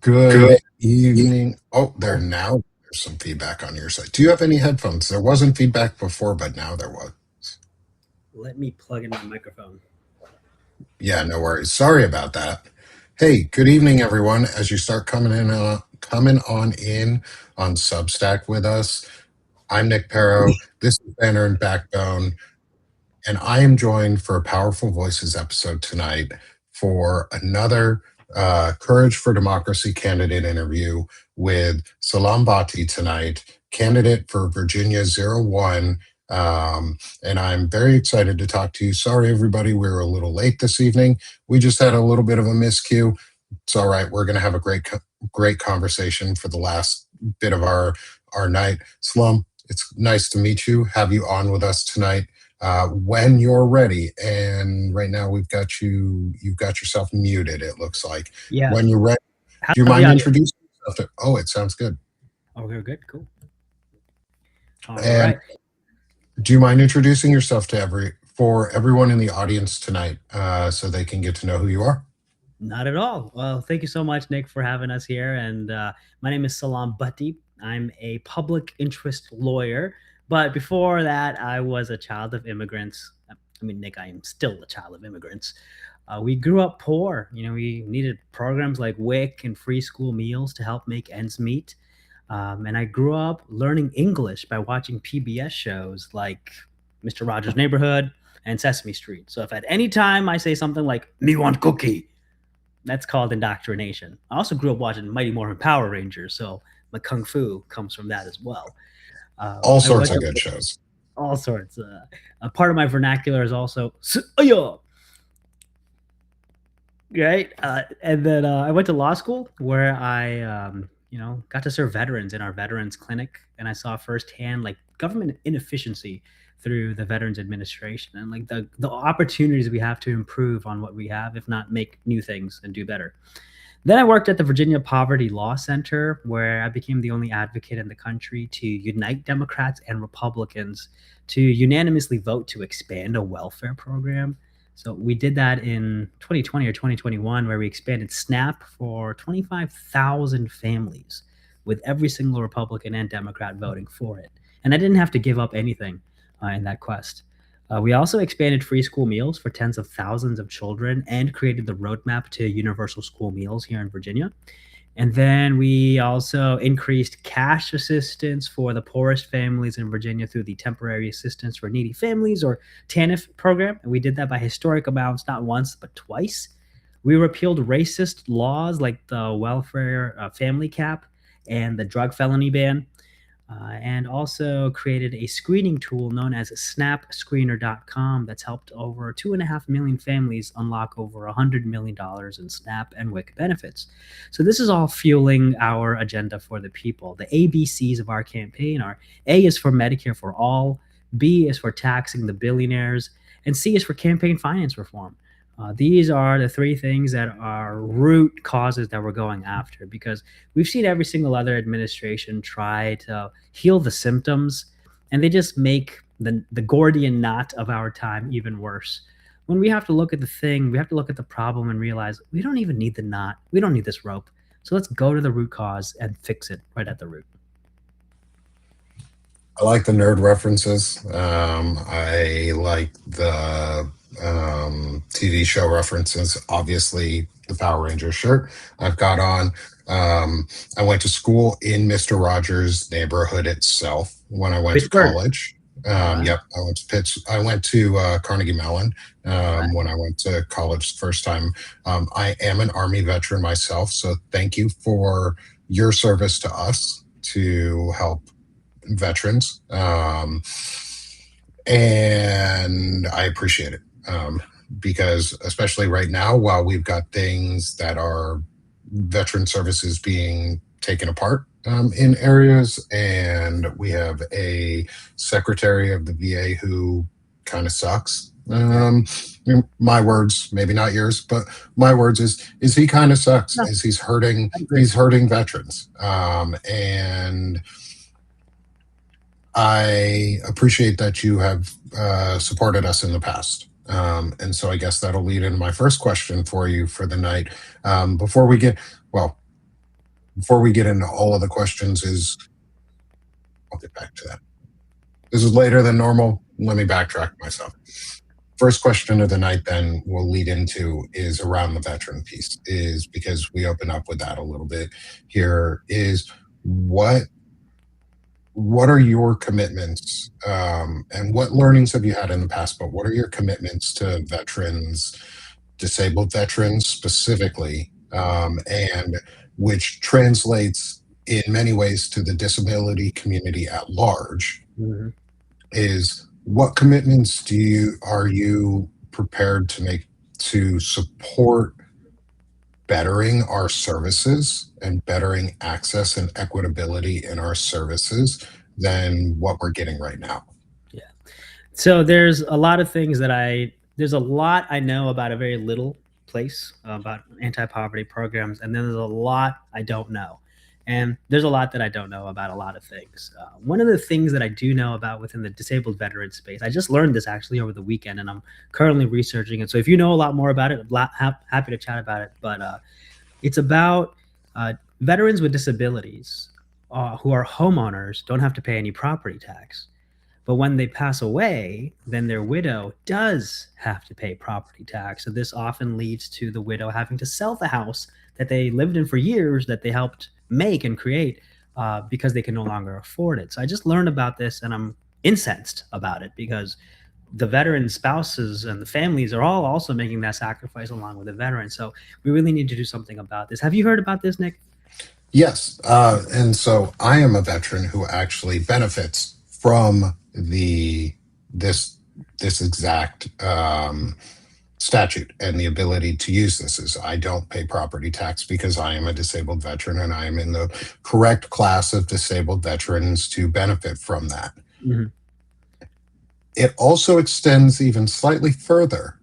Good evening. Oh, there's some feedback on your side. Do you have any headphones? There wasn't feedback before, but now there was. Let me plug in my microphone. Yeah, no worries. Sorry about that. Hey, good evening, everyone. As you start coming on in on Substack with us, I'm Nick Perro. This is Banner and Backbone, and I am joined for a Powerful Voices episode tonight for another Courage for Democracy candidate interview with Salaam Bhatti tonight, candidate for Virginia 01. And I'm very excited to talk to you. Sorry, everybody, we were a little late this evening. We just had a little bit of a miscue. It's all right. We're going to have a great conversation for the last bit of our night. Salaam, it's nice to meet you. Have you on with us tonight when you're ready. And right now you've got yourself muted, it looks like. Yeah. When you're ready, How's do you the mind audio? introducing yourself? It sounds good. Oh, we're good. Cool. All And right. do you mind introducing yourself for everyone in the audience tonight so they can get to know who you are? Not at all. Well, thank you so much, Nick, for having us here. And my name is Salaam Bhatti. I'm a public interest lawyer. But before that, I was a child of immigrants. I mean, Nick, I am still a child of immigrants. We grew up poor. We needed programs like WIC and free school meals to help make ends meet. And I grew up learning English by watching PBS shows like Mr. Rogers' Neighborhood and Sesame Street. So if at any time I say something like, me want cookie, that's called indoctrination. I also grew up watching Mighty Morphin Power Rangers, so my kung fu comes from that as well. All I sorts went of to good shows. all sorts. A part of my vernacular is also "Suyo," right? And then I went to law school where I got to serve veterans in our veterans clinic, and I saw firsthand like government inefficiency through the Veterans Administration and like the opportunities we have to improve on what we have, if not make new things and do better. Then I worked at the Virginia Poverty Law Center, where I became the only advocate in the country to unite Democrats and Republicans to unanimously vote to expand a welfare program. So we did that in 2020 or 2021, where we expanded SNAP for 25,000 families, with every single Republican and Democrat voting for it. And I didn't have to give up anything in that quest. We also expanded free school meals for tens of thousands of children and created the roadmap to universal school meals here in Virginia. And then we also increased cash assistance for the poorest families in Virginia through the Temporary Assistance for Needy Families, or TANF program. And we did that by historic amounts, not once, but twice. We repealed racist laws like the welfare family cap and the drug felony ban, and also created a screening tool known as snapscreener.com that's helped over 2.5 million families unlock over $100 million in SNAP and WIC benefits. So this is all fueling our agenda for the people. The ABCs of our campaign are: A is for Medicare for all, B is for taxing the billionaires, and C is for campaign finance reform. These are the three things that are root causes that we're going after, because we've seen every single other administration try to heal the symptoms, and they just make the Gordian knot of our time even worse. When we have to look at the thing, we have to look at the problem and realize we don't even need the knot. We don't need this rope. So let's go to the root cause and fix it right at the root. I like the nerd references. I like the TV show references. Obviously, the Power Ranger shirt I've got on. I went to school in Mr. Rogers' neighborhood itself when I went to Pittsburgh. college. All right. Yep, I went to I went to Carnegie Mellon Right. when I went to college the first time. I am an Army veteran myself, so thank you for your service to us to help veterans, and I appreciate it, because especially right now, while we've got things that are veteran services being taken apart in areas, and we have a secretary of the VA who kind of sucks. My words, maybe not yours, but my words is he kind of sucks. No, Is I agree. he's hurting veterans, and I appreciate that you have supported us in the past. And so I guess that'll lead into my first question for you for the night. Before we get, well, before we get into all of the questions, is I'll get back to that. This is later than normal. Let me backtrack myself. First question of the night then we'll lead into is around the veteran piece, is because we open up with that a little bit here, is what are your commitments, and what learnings have you had in the past, but what are your commitments to veterans, disabled veterans specifically, and which translates in many ways to the disability community at large, Mhm. is what commitments are you prepared to make to support bettering our services and bettering access and equitability in our services than what we're getting right now? Yeah. So there's a lot I know about a very little place about anti-poverty programs, and then there's a lot I don't know. And there's a lot that I don't know about a lot of things. One of the things that I do know about within the disabled veteran space, I just learned this actually over the weekend, and I'm currently researching it. So if you know a lot more about it, happy to chat about it. But it's about veterans with disabilities who are homeowners don't have to pay any property tax. But when they pass away, then their widow does have to pay property tax. So this often leads to the widow having to sell the house that they lived in for years, that they helped make and create, because they can no longer afford it. So I just learned about this and I'm incensed about it because the veteran spouses and the families are all also making that sacrifice along with the veteran. So we really need to do something about this. Have you heard about this, Nick? Yes, and so I am a veteran who actually benefits from the this this exact statute and the ability to use this. Is I don't pay property tax because I am a disabled veteran and I am in the correct class of disabled veterans to benefit from that. Hmm. It also extends even slightly further.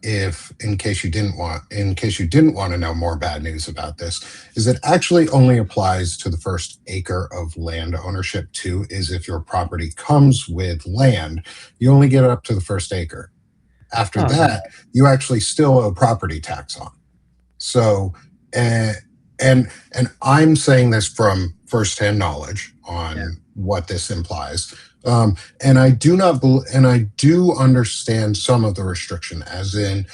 If in case you didn't want to know more bad news about this, is it actually only applies to the first acre of land ownership too. Is if your property comes with land, you only get up to the first acre. After Oh, got that, you actually still owe property tax on. So, and and I'm saying this from firsthand knowledge yeah. on what this implies. And I do understand some of the restriction, as in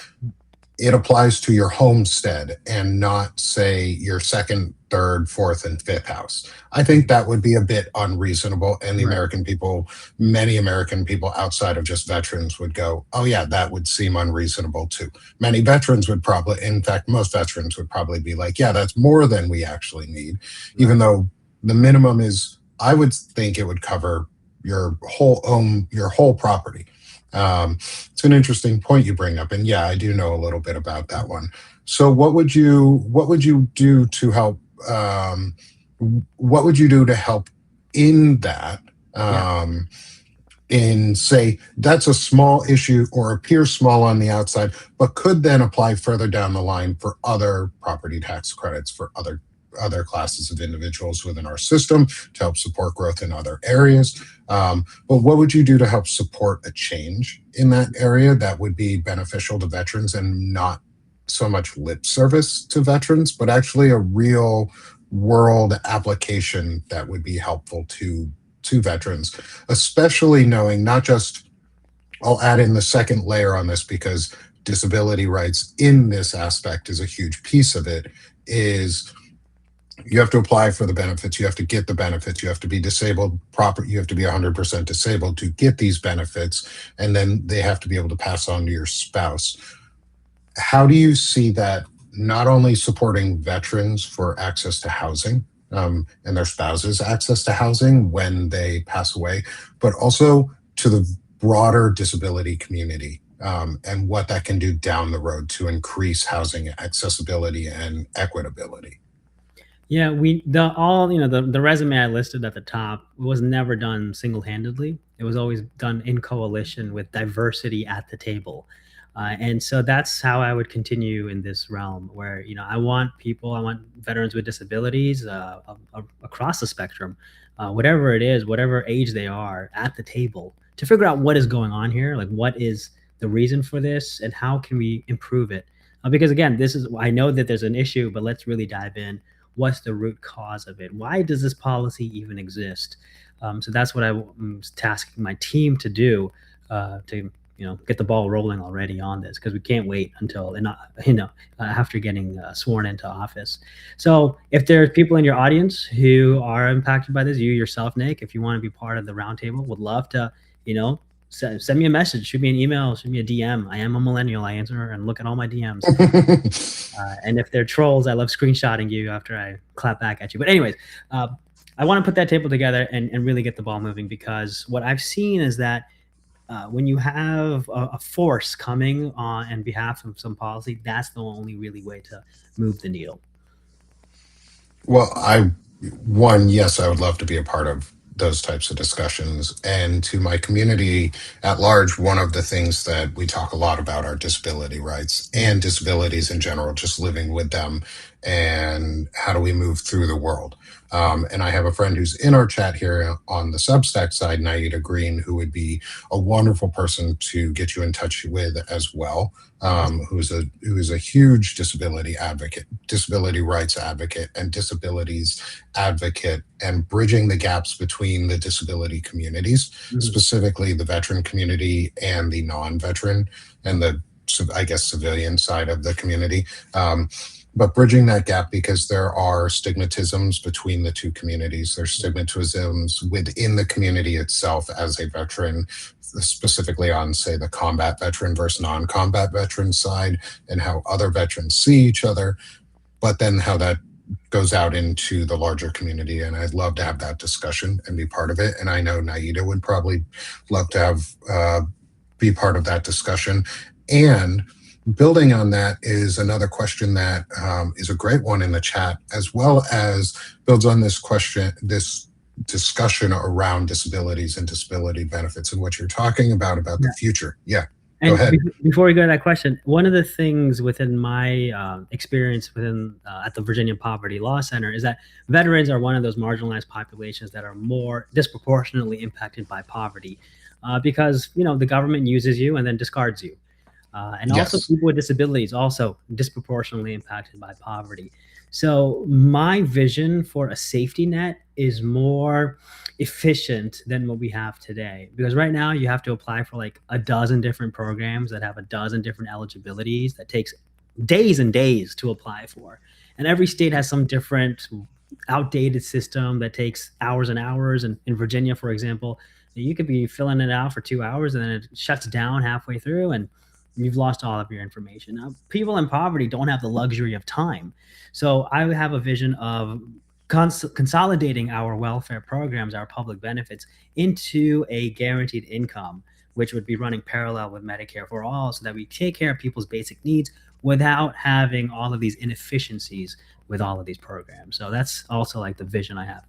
it applies to your homestead and not, say, your second, third, fourth, and fifth house. I think that would be a bit unreasonable. And Right. many American people outside of just veterans would go, oh, yeah, that would seem unreasonable too. Many veterans would probably, in fact, most veterans would probably be like, yeah, that's more than we actually need, even Right. though the minimum is, I would think it would cover your whole property. It's an interesting point you bring up, and yeah, I do know a little bit about that one. So, what would you do to help? What would you do to help in that? Yeah. Um, in say that's a small issue or appears small on the outside, but could then apply further down the line for other property tax credits for other classes of individuals within our system to help support growth in other areas. But what would you do to help support a change in that area that would be beneficial to veterans and not so much lip service to veterans, but actually a real world application that would be helpful to veterans, especially knowing not just, I'll add in the second layer on this because disability rights in this aspect is a huge piece of it, is you have to apply for the benefits, you have to get the benefits, you have to be disabled proper, you have to be 100% disabled to get these benefits, and then they have to be able to pass on to your spouse. How do you see that not only supporting veterans for access to housing, and their spouses access to housing when they pass away, but also to the broader disability community, and what that can do down the road to increase housing accessibility and equitability? Yeah, we the all you know the resume I listed at the top was never done single handedly. It was always done in coalition with diversity at the table, and so that's how I would continue in this realm. Where I want veterans with disabilities across the spectrum, whatever it is, whatever age they are, at the table to figure out what is going on here, like what is the reason for this, and how can we improve it. Because again, this is I know that there's an issue, but let's really dive in. what's the root cause of it? Why does this policy even exist? So that's what I'm tasking my team to do, to get the ball rolling already on this, because we can't wait until after getting sworn into office. So if there's people in your audience who are impacted by this, you yourself, Nick, if you want to be part of the roundtable, would love to, send me a message, shoot me an email, shoot me a DM. I am a millennial. I answer and look at all my DMs. And if they're trolls, I love screenshotting you after I clap back at you. But anyways, I want to put that table together and really get the ball moving, because what I've seen is that when you have a force coming on behalf of some policy, that's the only really way to move the needle. Well, yes, I would love to be a part of those types of discussions. And to my community at large, one of the things that we talk a lot about are disability rights and disabilities in general, just living with them and how do we move through the world. And I have a friend who's in our chat here on the Substack side, Naida Green, who would be a wonderful person to get you in touch with as well. Who is a huge disability advocate, disability rights advocate, and disabilities advocate, and bridging the gaps between the disability communities, specifically the veteran community and the non-veteran and the, I guess, civilian side of the community. But bridging that gap, because there are stigmatisms between the two communities. There's stigmatisms within the community itself as a veteran, specifically on, say, the combat veteran versus non-combat veteran side, and how other veterans see each other, but then how that goes out into the larger community. And I'd love to have that discussion and be part of it. And I know Naida would probably love to have be part of that discussion. And building on that is another question that is a great one in the chat, as well as builds on this question, this discussion around disabilities and disability benefits and what you're talking about the future. Yeah. And go ahead. Before we go to that question, one of the things within my experience at the Virginia Poverty Law Center is that veterans are one of those marginalized populations that are more disproportionately impacted by poverty, because the government uses you and then discards you. And also people with disabilities also disproportionately impacted by poverty. So my vision for a safety net is more efficient than what we have today, because right now you have to apply for like a dozen different programs that have a dozen different eligibilities that takes days and days to apply for. And every state has some different outdated system that takes hours and hours. And in Virginia, for example, you could be filling it out for 2 hours and then it shuts down halfway through and you've lost all of your information. Now, people in poverty don't have the luxury of time. So I have a vision of consolidating our welfare programs, our public benefits, into a guaranteed income, which would be running parallel with Medicare for All, so that we take care of people's basic needs without having all of these inefficiencies with all of these programs. So that's also like the vision I have.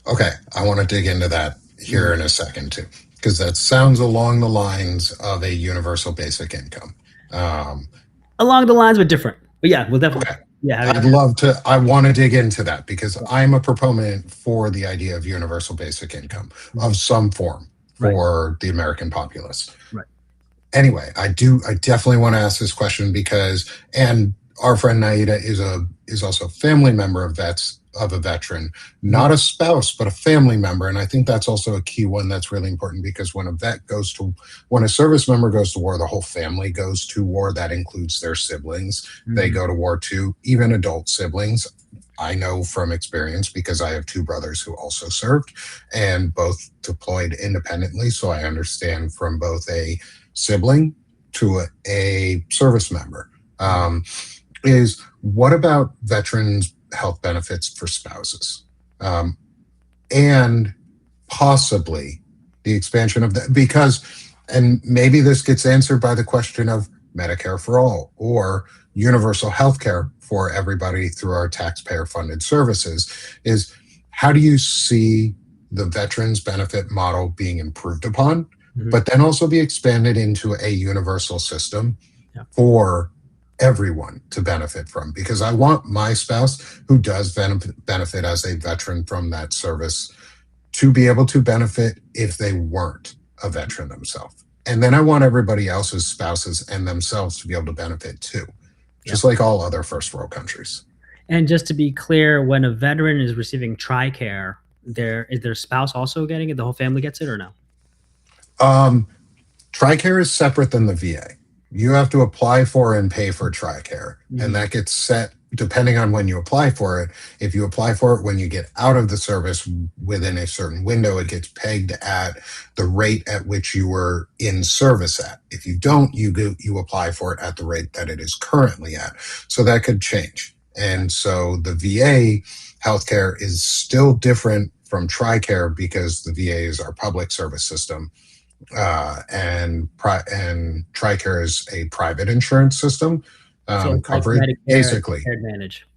Okay, I want to dig into that here in a second too, because that sounds along the lines of a universal basic income. Along the lines, but different. But yeah, we'll definitely. Okay. Yeah, I'd love to. I want to dig into that because I'm a proponent for the idea of universal basic income of some form for the American populace. Right. Anyway, I definitely want to ask this question because, and our friend Naida is also a family member of a veteran, not a spouse, but a family member. And I think that's also a key one that's really important, because when a service member goes to war, the whole family goes to war. That includes their siblings. They go to war too, even adult siblings. I know from experience because I have two brothers who also served and both deployed independently. So I understand from both a sibling to a service member. Is what about veterans' health benefits for spouses, and possibly the expansion of that, because, and maybe this gets answered by the question of Medicare for all or universal health care for everybody through our taxpayer funded services, is how do you see the veterans benefit model being improved upon, but then also be expanded into a universal system for everyone to benefit from? Because I want my spouse, who does benefit as a veteran from that service, to be able to benefit if they weren't a veteran themselves. And then I want everybody else's spouses and themselves to be able to benefit too, just like all other first world countries. And just to be clear, when a veteran is receiving TRICARE, is their spouse also getting it? The whole family gets it or no? Um, TRICARE is separate than the VA. You have to apply for and pay for TRICARE, and Mhm. that gets set depending on when you apply for it. If you apply for it when you get out of the service within a certain window, it gets pegged at the rate at which you were in service at. If you don't, you apply for it at the rate that it is currently at. So that could change. Right. And so the VA healthcare is still different from TRICARE because the VA is our public service system, and TRICARE is a private insurance system, So it's like coverage Medicare and basically. Medicare Advantage.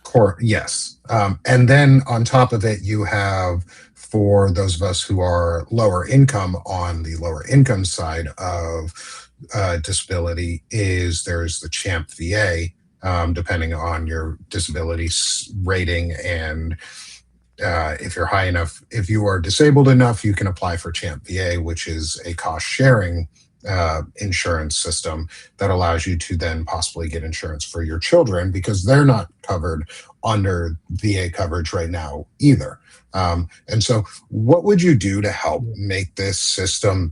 Core, yes. And then on top of it, you have, for those of us who are lower income, on the lower income side of disability, is there's the CHAMP VA, depending on your disability rating, and if you're high enough, if you are disabled enough, you can apply for CHAMP VA, which is a cost sharing insurance system that allows you to then possibly get insurance for your children because they're not covered under VA coverage right now either. And so, what would you do to help Mm. make this system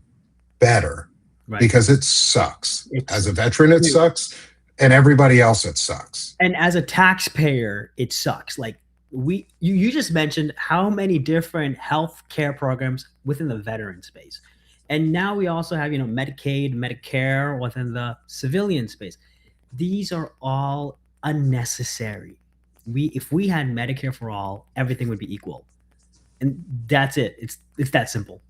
better? Right. Because it sucks. As It's a veteran, it Dude, sucks, and everybody else, it sucks. and as a taxpayer, it sucks. Like you just mentioned how many different health care programs within the veteran space. And now we also have, Medicaid, Medicare within the civilian space. These are all unnecessary. If we had Medicare for all, everything would be equal. And that's it. It's that simple.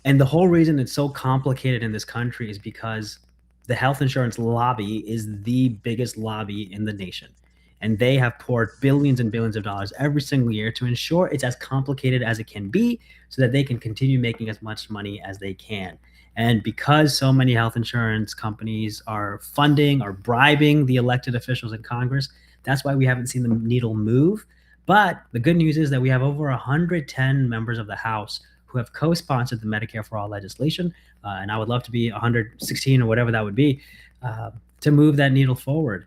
And the whole reason it's so complicated in this country is because the health insurance lobby is the biggest lobby in the nation. And they have poured billions and billions of dollars every single year to ensure it's as complicated as it can be so that they can continue making as much money as they can. And because so many health insurance companies are funding or bribing the elected officials in Congress, that's why we haven't seen the needle move. But the good news is that we have over 110 members of the House who have co-sponsored the Medicare for All legislation, and I would love to be 116 or whatever that would be, uh, to move that needle forward,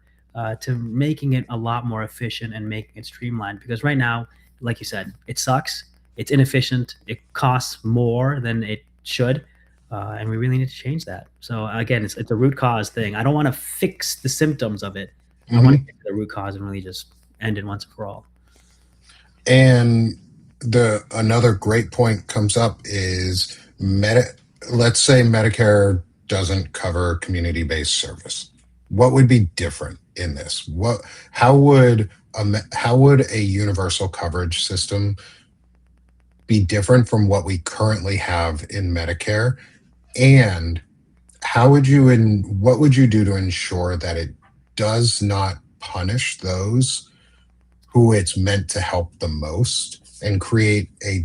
to making it a lot more efficient and making it streamlined. Because right now, like you said, it sucks, it's inefficient, it costs more than it should, and we really need to change that. So again, it's a root cause thing. I don't want to fix the symptoms of it. I want to Mhm. get to the root cause and really just end it once and for all. And the another great point comes up is let's say Medicare doesn't cover community-based service. What would be different in this? How would how would a universal coverage system be different from what we currently have in Medicare? And what would you do to ensure that it does not punish those who it's meant to help the most and create a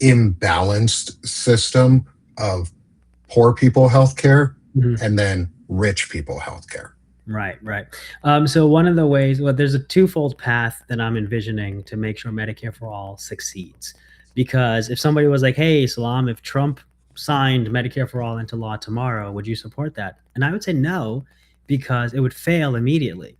imbalanced system of poor people healthcare Mhm. and then rich people healthcare? Right, right. So one of the ways, well, there's a twofold path that I'm envisioning to make sure Medicare for all succeeds. Because if somebody was like, "Hey, Salam, if Trump signed Medicare for all into law tomorrow, would you support that?" And I would say no, because it would fail immediately.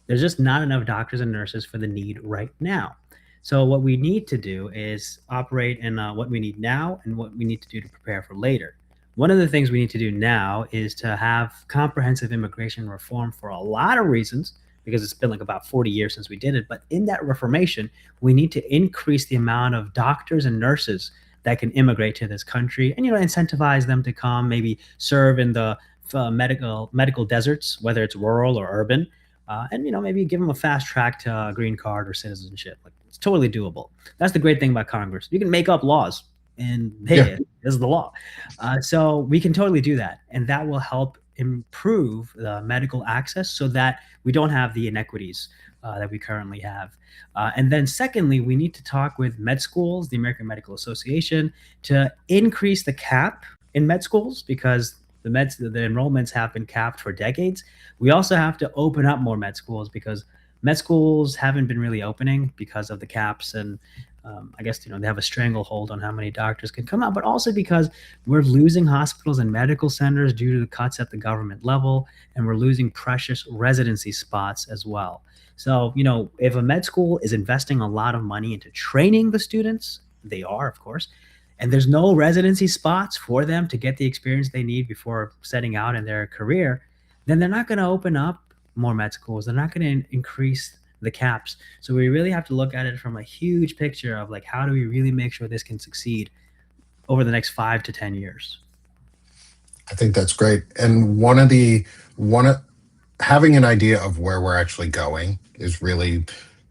There's just not enough doctors and nurses for the need right now. So what we need to do is operate in what we need now and what we need to do to prepare for later. One of the things we need to do now is to have comprehensive immigration reform for a lot of reasons, because it's been like about 40 years since we did it. But in that reformation, we need to increase the amount of doctors and nurses that can immigrate to this country, and incentivize them to come, maybe serve in the medical deserts, whether it's rural or urban, and maybe give them a fast track to a green card or citizenship. Like, it's totally doable. That's the great thing about Congress. You can make up laws, and Yeah. hey, this is the law. So we can totally do that, and that will help improve the medical access so that we don't have the inequities that we currently have. And then, secondly, we need to talk with med schools, the American Medical Association, to increase the cap in med schools because the enrollments have been capped for decades. We also have to open up more med schools because med schools haven't been really opening because of the caps, and I guess they have a stranglehold on how many doctors can come out, but also because we're losing hospitals and medical centers due to the cuts at the government level, and we're losing precious residency spots as well. So, if a med school is investing a lot of money into training the students, they are, of course, and there's no residency spots for them to get the experience they need before setting out in their career, then they're not going to open up more med schools. They're not going to increase the caps. So we really have to look at it from a huge picture of like, how do we really make sure this can succeed over the next 5 to 10 years? I think that's great. And one of having an idea of where we're actually going is really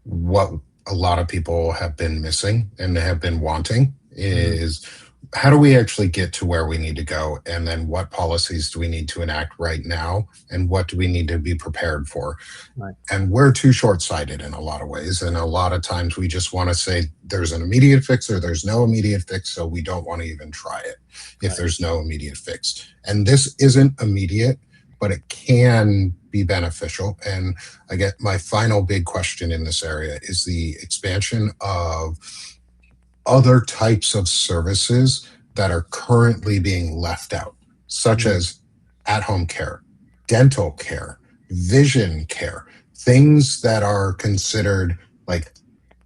what a lot of people have been missing and have been wanting Mhm. is how do we actually get to where we need to go, and then what policies do we need to enact right now, and what do we need to be prepared for. Right. And we're too short-sighted in a lot of ways, and a lot of times we just want to say there's an immediate fix or there's no immediate fix, so we don't want to even try it if Right. there's no immediate fix. And this isn't immediate, but it can be beneficial. And I get my final big question in this area is the expansion of other types of services that are currently being left out, such Mhm. as at home care, dental care, vision care, things that are considered like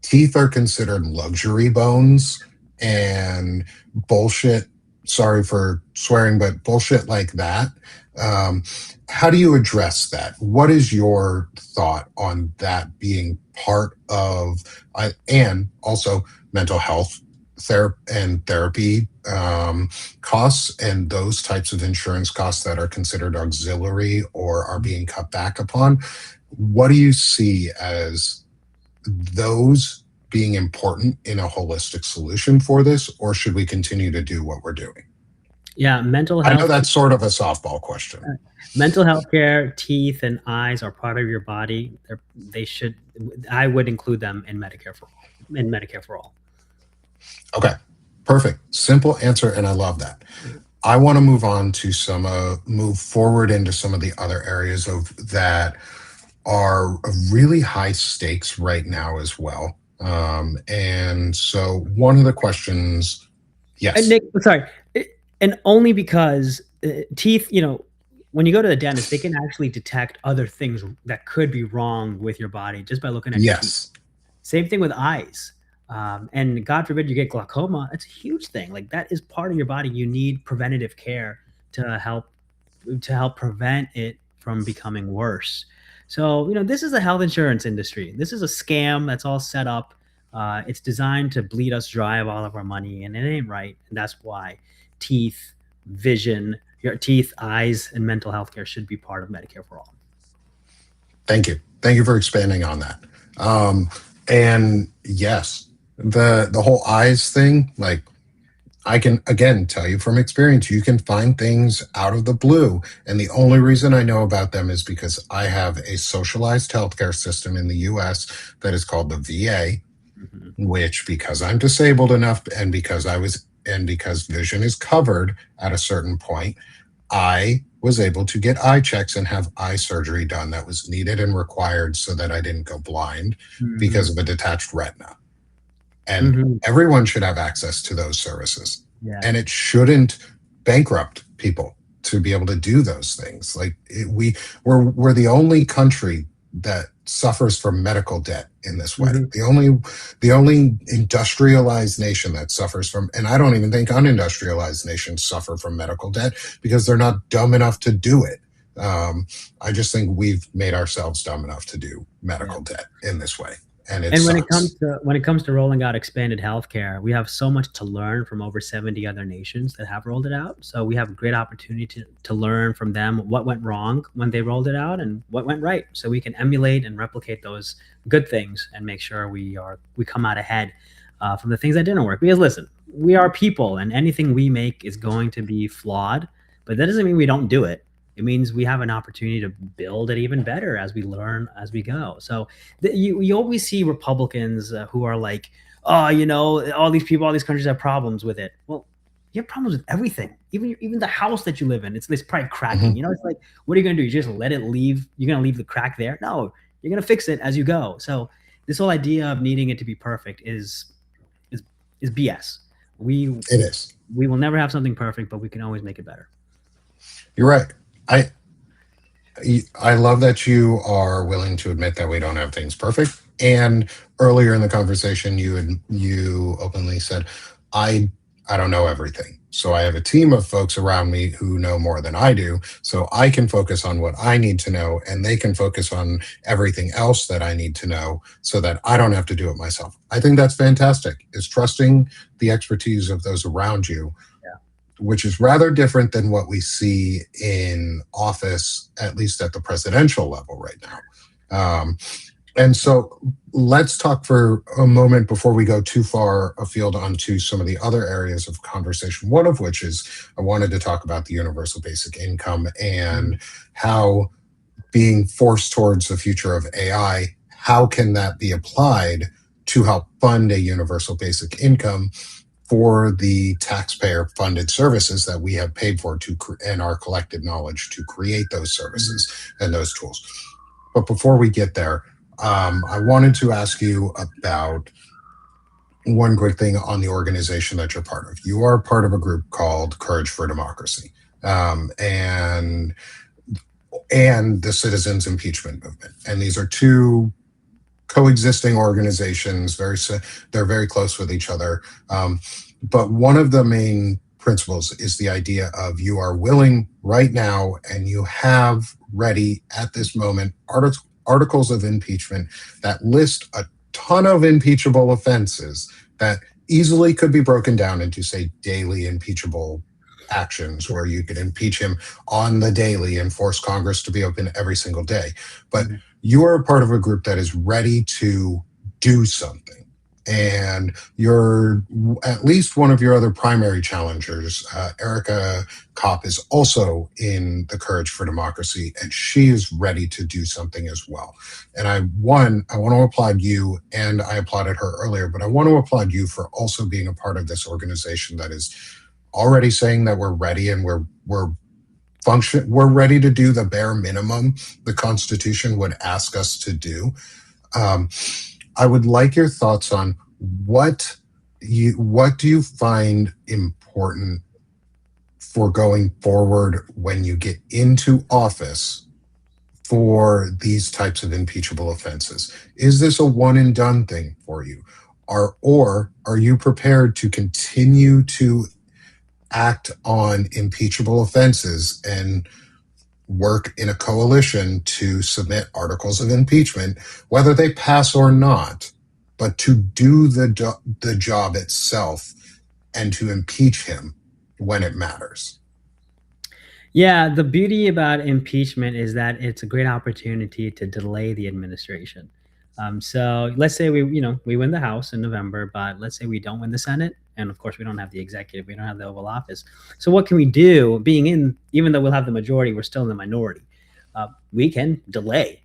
teeth are considered luxury bones and bullshit. Sorry for swearing, but bullshit like that. Um, how do you address that? What is your thought on that being part of, and also mental health and therapy costs and those types of insurance costs that are considered auxiliary or are being cut back upon? What do you see as those being important in a holistic solution for this, or should we continue to do what we're doing? Yeah, mental I know health. that's sort of a softball question. Mental health care, teeth and eyes are part of your body. They should. I would include them in Medicare for all. In Medicare for all. Okay, perfect. Simple answer, and I love that. I want to move on to move forward into some of the other areas of that are of really high stakes right now as well. And so one of the questions, And yes, Nick, sorry, and only because teeth, when you go to the dentist, they can actually detect other things that could be wrong with your body just by looking at your teeth. yes, Same thing with eyes. And God forbid you get glaucoma. That's a huge thing. Like that is part of your body. You need preventative care to help prevent it from becoming worse. So, this is the health insurance industry. This is a scam that's all set up. It's designed to bleed us dry of all of our money, and it ain't right. And that's why teeth, vision, your teeth, eyes, and mental health care should be part of Medicare for all. thank you. Thank you for expanding on that. And yes, the whole eyes thing, like I can again tell you from experience, you can find things out of the blue. And the only reason I know about them is because I have a socialized healthcare system in the US that is called the VA, Mhm. which because I'm disabled enough and because vision is covered at a certain point, I was able to get eye checks and have eye surgery done that was needed and required so that I didn't go blind because Mhm. of a detached retina. And Mhm. everyone should have access to those services. Yeah. And it shouldn't bankrupt people to be able to do those things. Like we're the only country that suffers from medical debt in this way. Mhm. The only industrialized nation that suffers from, and I don't even think unindustrialized nations suffer from medical debt because they're not dumb enough to do it. Um, I just think we've made ourselves dumb enough to do Yeah. medical debt in this way, and it And sucks. when it comes to rolling out expanded healthcare, we have so much to learn from over 70 other nations that have rolled it out. So we have a great opportunity to learn from them what went wrong when they rolled it out and what went right. So we can emulate and replicate those good things and make sure we come out ahead from the things that didn't work. Because listen, we are people, and anything we make is going to be flawed, but that doesn't mean we don't do it. It means we have an opportunity to build it even better as we learn as we go. So you always see Republicans who are like, oh, all these people, all these countries have problems with it. Well, you have problems with everything, even the house that you live in. It's probably cracking. Mhm. It's like, what are you gonna do? You just let it leave? You're gonna leave the crack there? No, you're gonna fix it as you go. So this whole idea of needing it to be perfect is is BS. We It is. we will never have something perfect, but we can always make it better. You're right. I I love that you are willing to admit that we don't have things perfect. And earlier in the conversation, you openly said, "I I don't know everything, so I have a team of folks around me who know more than I do, so I can focus on what I need to know, and they can focus on everything else that I need to know, so that I don't have to do it myself." I think that's fantastic. Is trusting the expertise of those around you, Yeah. which is rather different than what we see in office, at least at the presidential level right now. And so let's talk for a moment before we go too far afield onto some of the other areas of conversation. One of which is I wanted to talk about the universal basic income Mhm. and how being forced towards the future of AI, how can that be applied to help fund a universal basic income for the taxpayer funded services that we have paid for and our collected knowledge to create those Mhm. services and those tools. But before we get there, I wanted to ask you about one quick thing on the organization that you're part of. You are part of a group called Courage for Democracy, um, and and the Citizens Impeachment Movement, and these are two coexisting organizations. They're very close with each other. But one of the main principles is the idea of you are willing right now, and you have ready at this moment articles of impeachment that list a ton of impeachable offenses that easily could be broken down into, say, daily impeachable actions, Sure. where you could impeach him on the daily and force Congress to be open every single day. But Mhm. you are a part of a group that is ready to do something. And you're at least one of your other primary challengers, Erica Kopp, is also in the Courage for Democracy, and she is ready to do something as well. And I want to applaud you, and I applauded her earlier, but I want to applaud you for also being a part of this organization that is already saying that we're ready, and we're ready to do the bare minimum the Constitution would ask us to do. Um, I would like your thoughts on what do you find important for going forward when you get into office for these types of impeachable offenses? Is this a one and done thing for you? Or are you prepared to continue to act on impeachable offenses and work in a coalition to submit articles of impeachment, whether they pass or not, but to do the job itself and to impeach him when it matters? Yeah, the beauty about impeachment is that it's a great opportunity to delay the administration. So let's say we win the House in November, but let's say we don't win the Senate, and of course we don't have the executive, we don't have the Oval Office. So what can we do? Being in, even though we'll have the majority, we're still in the minority. We can delay.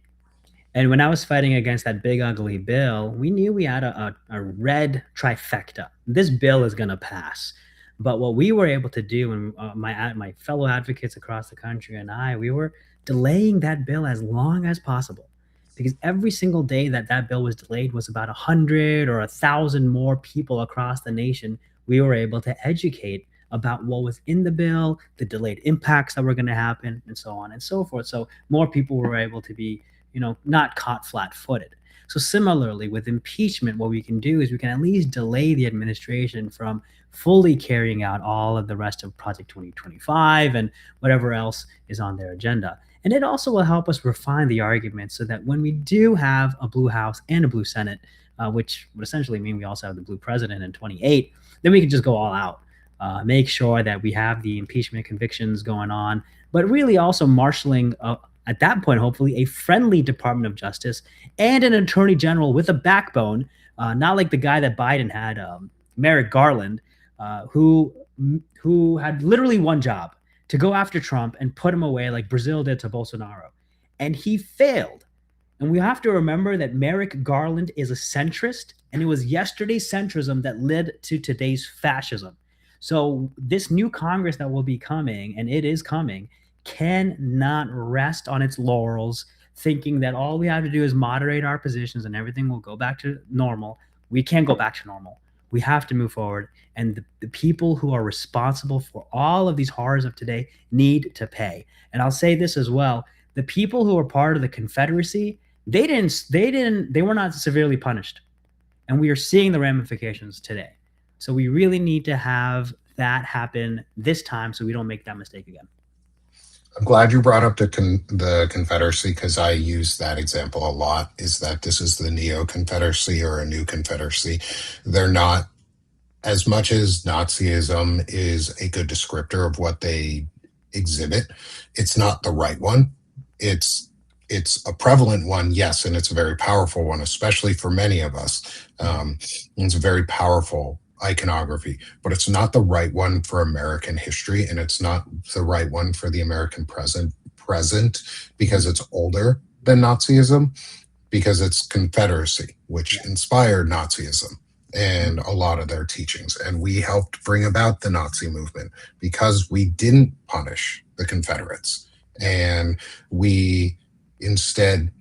And when I was fighting against that big ugly bill, we knew we had a red trifecta. This bill is going to pass. But what we were able to do, and my fellow advocates across the country and we were delaying that bill as long as possible, because every single day that that bill was delayed was about 100 or 1,000 more people across the nation we were able to educate about what was in the bill, the delayed impacts that were going to happen, and so on and so forth. So more people were able to be not caught flat footed. So, similarly, with impeachment, what we can do is we can at least delay the administration from fully carrying out all of the rest of Project 2025 and whatever else is on their agenda. And it also will help us refine the argument so that when we do have a blue House and a blue Senate, which would essentially mean we also have the blue president in 28, then we can just go all out. Make sure that we have the impeachment convictions going on, but really also marshaling at that point, hopefully, a friendly Department of Justice and an Attorney General with a backbone, not like the guy that Biden had, Merrick Garland, uh, who who had literally one job to go after Trump and put him away like Brazil did to Bolsonaro, and he failed. And we have to remember that Merrick Garland is a centrist, and it was yesterday's centrism that led to today's fascism. So, this new Congress that will be coming, and it is coming, cannot rest on its laurels, thinking that all we have to do is moderate our positions and everything will go back to normal. We can't go back to normal. We have to move forward. And the people who are responsible for all of these horrors of today need to pay. And I'll say this as well: the people who are part of the Confederacy, they were not severely punished, and we are seeing the ramifications today. So we really need to have that happen this time so we don't make that mistake again. I'm glad you brought up the Confederacy because I use that example a lot. Is that this is the neo Confederacy or a new Confederacy? They're not, as much as Nazism is a good descriptor of what they exhibit, it's not the right one. It's it's a prevalent one, yes, and it's a very powerful one, especially for many of us. It's a very powerful iconography, but it's not the right one for American history, and it's not the right one for the American present because it's older than Nazism, because it's Confederacy, which Yeah. inspired Nazism and a lot of their teachings. And we helped bring about the Nazi movement because we didn't punish the Confederates. Yep. And we instead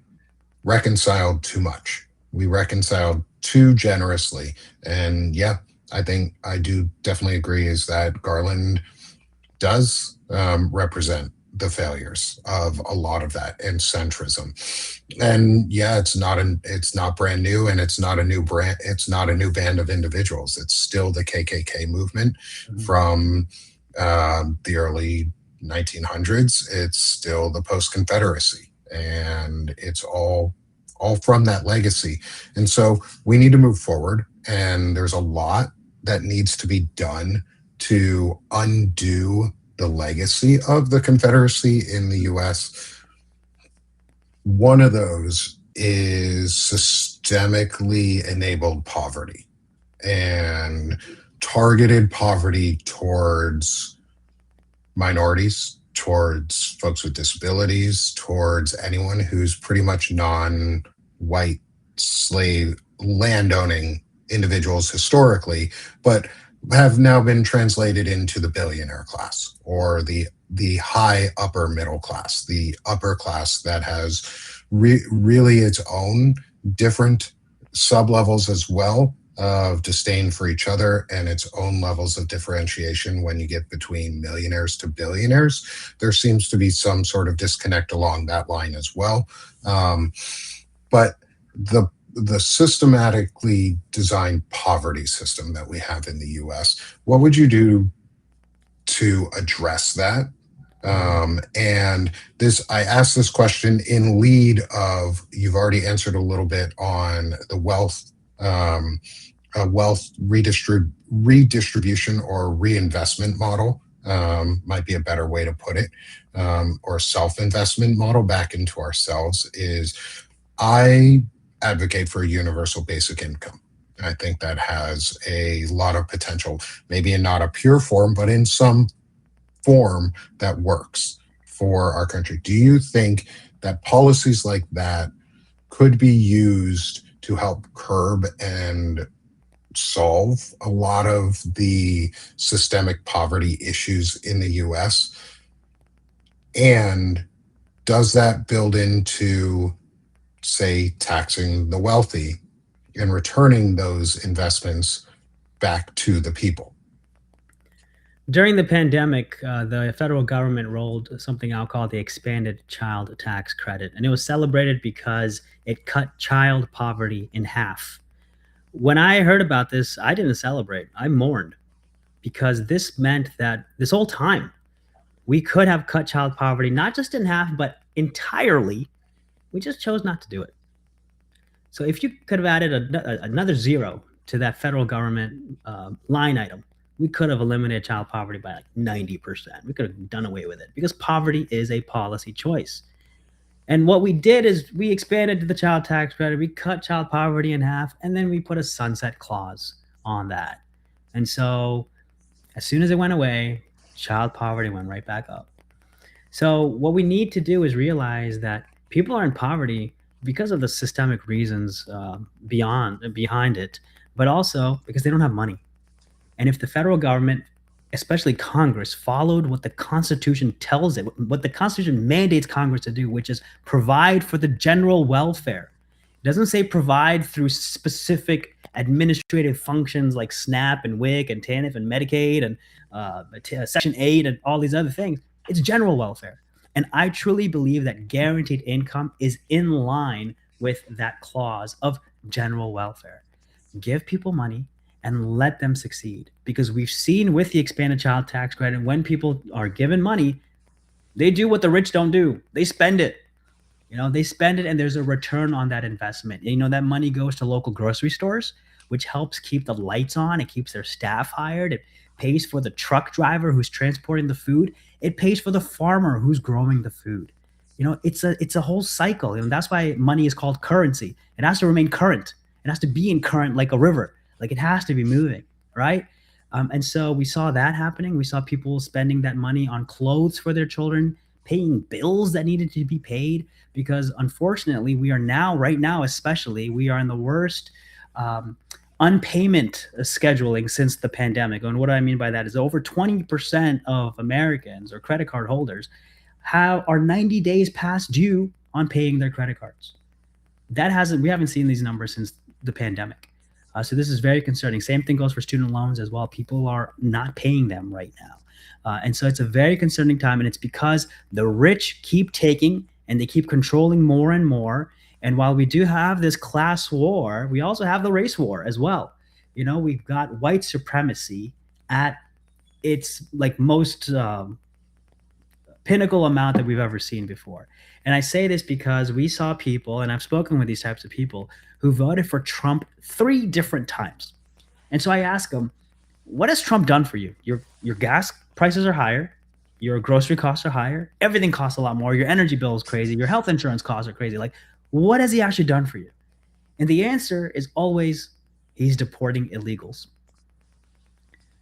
reconciled too much. We reconciled too generously. And yeah, I think I do definitely agree is that Garland does represent the failures of a lot of that and centrism. And yeah, it's not brand new, and it's not a new brand. It's not a new band of individuals. It's still the KKK movement Mhm. from the early 1900s. It's still the post Confederacy, and it's all from that legacy. And so we need to move forward. And there's a lot that needs to be done to undo the legacy of the Confederacy in the US. One of those is systemically enabled poverty and targeted poverty towards minorities, towards folks with disabilities, towards anyone who's pretty much non white slave landowning individuals historically, but have now been translated into the billionaire class or the high upper middle class, the upper class that has really its own different sub levels as well of disdain for each other and its own levels of differentiation when you get between millionaires to billionaires. There seems to be some sort of disconnect along that line as well. But the systematically designed poverty system that we have in the US, what would you do to address that? And this, I asked this question in lead of you've already answered a little bit on the wealth redistribution or reinvestment model, might be a better way to put it, or self-investment model back into ourselves. Is I advocate for a universal basic income. I think that has a lot of potential, maybe in not a pure form, but in some form that works for our country. Do you think that policies like that could be used to help curb and solve a lot of the systemic poverty issues in the US? And does that build into, say, taxing the wealthy and returning those investments back to the people? During the pandemic, the federal government rolled something out called the expanded child tax credit, and it was celebrated because it cut child poverty in half. When I heard about this, I didn't celebrate. I mourned because this meant that this whole time we could have cut child poverty not just in half, but entirely. We just chose not to do it. So if you could have added another zero to that federal government line item, we could have eliminated child poverty by like 90%. We could have done away with it because poverty is a policy choice. And what we did is we expanded the child tax credit, we cut child poverty in half, and then we put a sunset clause on that. And so as soon as it went away, child poverty went right back up. So what we need to do is realize that people are in poverty because of the systemic reasons behind it, but also because they don't have money. And if the federal government, especially Congress, followed what the Constitution tells it, what the Constitution mandates Congress to do, which is provide for the general welfare. It doesn't say provide through specific administrative functions like SNAP and WIC and TANF and Medicaid and Section 8 and all these other things. It's general welfare. And I truly believe that guaranteed income is in line with that clause of general welfare. Give people money and let them succeed. Because we've seen with the expanded child tax credit, when people are given money, they do what the rich don't do. They spend it. They spend it and there's a return on that investment. That money goes to local grocery stores, which helps keep the lights on. It keeps their staff hired. It pays for the truck driver who's transporting the food. It pays for the farmer who's growing the food. It's a whole cycle. And that's why money is called currency. It has to remain current. It has to be in current like a river. Like it has to be moving, right? And so we saw that happening. We saw people spending that money on clothes for their children, paying bills that needed to be paid, because unfortunately we are now, right now especially, we are in the worst unpayment scheduling since the pandemic. And what I mean by that is over 20% of Americans or credit card holders are 90 days past due on paying their credit cards. We haven't seen these numbers since the pandemic. So this is very concerning. Same thing goes for student loans as well. People are not paying them right now. And so it's a very concerning time, and it's because the rich keep taking and they keep controlling more and more. And while we do have this class war, we also have the race war as well. We've got white supremacy at its like most pinnacle amount that we've ever seen before. And I say this because we saw people, and I've spoken with these types of people, who voted for Trump 3 different times. And so I ask them, what has Trump done for you? Your gas prices are higher. Your grocery costs are higher. Everything costs a lot more. Your energy bill is crazy. Your health insurance costs are crazy. Like, what has he actually done for you? And the answer is always, he's deporting illegals.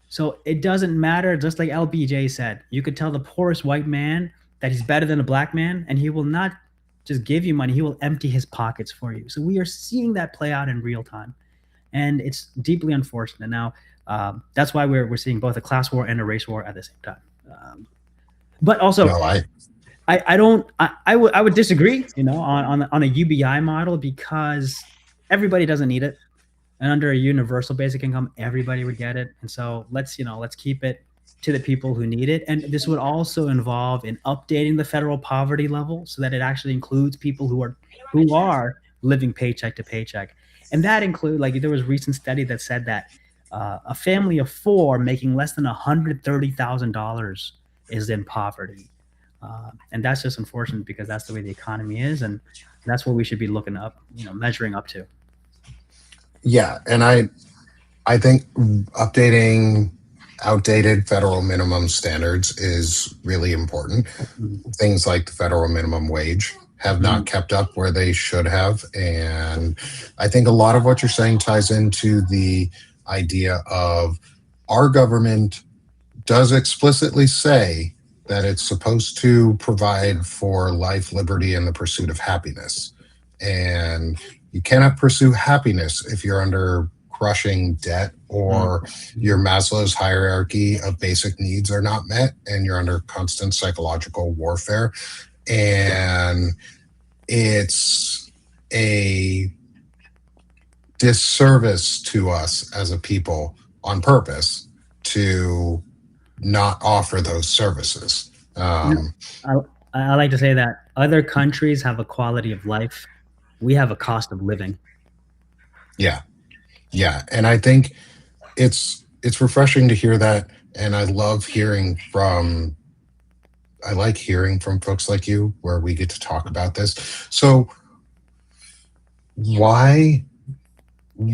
So it doesn't matter, just like LBJ said, you could tell the poorest white man that he's better than a black man, and he will not just give you money, he will empty his pockets for you. So we are seeing that play out in real time. And it's deeply unfortunate. Now, that's why we're seeing both a class war and a race war at the same time. But also, No, I would disagree, on a UBI model, because everybody doesn't need it. And under a universal basic income, everybody would get it. And so let's keep it to the people who need it. And this would also involve in updating the federal poverty level so that it actually includes people who are living paycheck to paycheck. And that include, like, there was a recent study that said that a family of 4 making less than $130,000 is in poverty. And that's just unfortunate, because that's the way the economy is. And that's what we should be looking up, measuring up to. Yeah, and I think updating outdated federal minimum standards is really important. Things like the federal minimum wage have not kept up where they should have. And I think a lot of what you're saying ties into the idea of our government does explicitly say that it's supposed to provide for life, liberty, and the pursuit of happiness. And you cannot pursue happiness if you're under crushing debt, or your Maslow's hierarchy of basic needs are not met, and you're under constant psychological warfare. And it's a disservice to us as a people on purpose to not offer those services. I like to say that other countries have a quality of life. We have a cost of living. Yeah. And I think it's refreshing to hear that. And I like hearing from folks like you, where we get to talk about this. So why do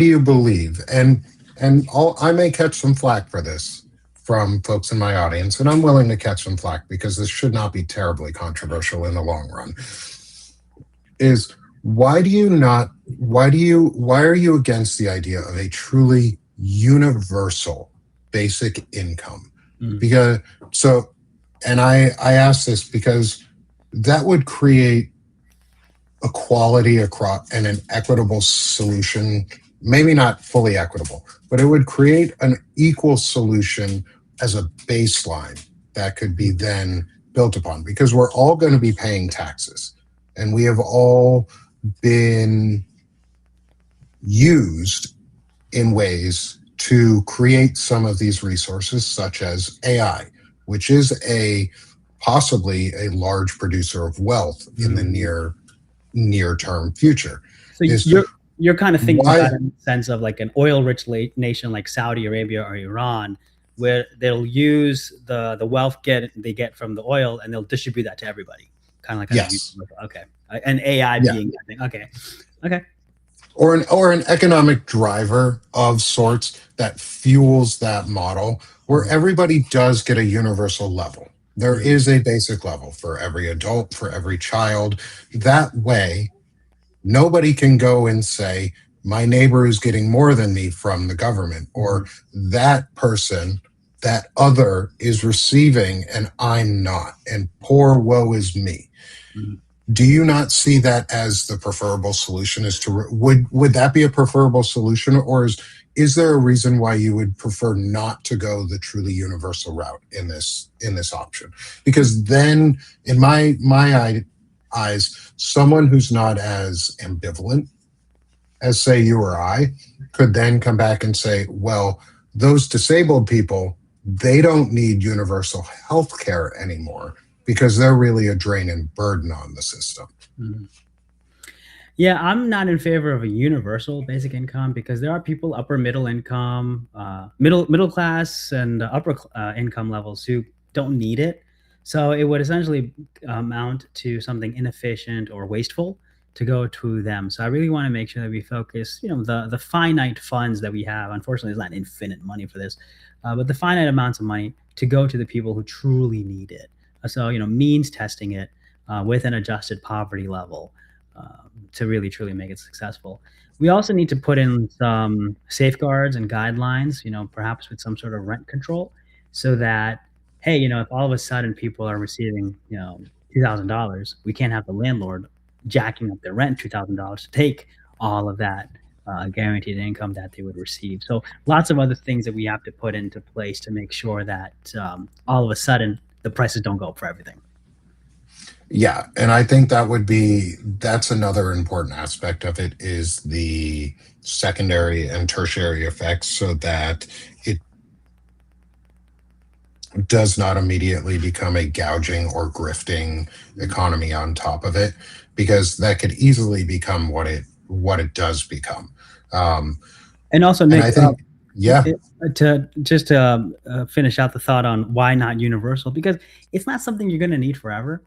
you believe, and I may catch some flack for this from folks in my audience, and I'm willing to catch some flack because this should not be terribly controversial in the long run, is why are you against the idea of a truly universal basic income? Because I ask this because that would create equality across and an equitable solution, maybe not fully equitable, but it would create an equal solution as a baseline that could be then built upon, because we're all going to be paying taxes, and we have all been used in ways to create some of these resources, such as AI, which is a possibly a large producer of wealth in the Mm. near term future. So Is you're kind of thinking why about it in the sense of like an oil-rich nation like Saudi Arabia or Iran, where they'll use the wealth they get from the oil and they'll distribute that to everybody, kind of like on a yes, universal. Okay, and AI yeah, being that thing. Okay, okay. or an economic driver of sorts that fuels that model where Mhm. everybody does get a universal level. There Mhm. is a basic level for every adult, for every child. That way, nobody can go and say, my neighbor is getting more than me from the government, or Mhm. that person, that other is receiving and I'm not, and poor woe is me. Mhm. Do you not see that as the preferable solution? Is to would that be a preferable solution, or is there a reason why you would prefer not to go the truly universal route in this option? Because then, in eyes, someone who's not as ambivalent as say you or I could then come back and say, well, those disabled people, they don't need universal health care anymore because they're really a drain and burden on the system. Mhm. Yeah, I'm not in favor of a universal basic income because there are people upper middle income, middle class, and upper income levels who don't need it. So it would essentially amount to something inefficient or wasteful to go to them. So I really want to make sure that we focus, the finite funds that we have. Unfortunately, there's not infinite money for this, but the finite amounts of money to go to the people who truly need it. So means testing it with an adjusted poverty level to really truly make it successful. We also need to put in some safeguards and guidelines, perhaps with some sort of rent control, so that hey, if all of a sudden people are receiving, $2,000, we can't have the landlord jacking up their rent $2,000 to take all of that guaranteed income that they would receive. So lots of other things that we have to put into place to make sure that all of a sudden the prices don't go up for everything. Yeah, and I think that's another important aspect of it is the secondary and tertiary effects so that it does not immediately become a gouging or grifting Mm. economy on top of it because that could easily become what it does become. Um, And also, and Nick, I think yeah, to just to finish out the thought on why not universal, because it's not something you're going to need forever.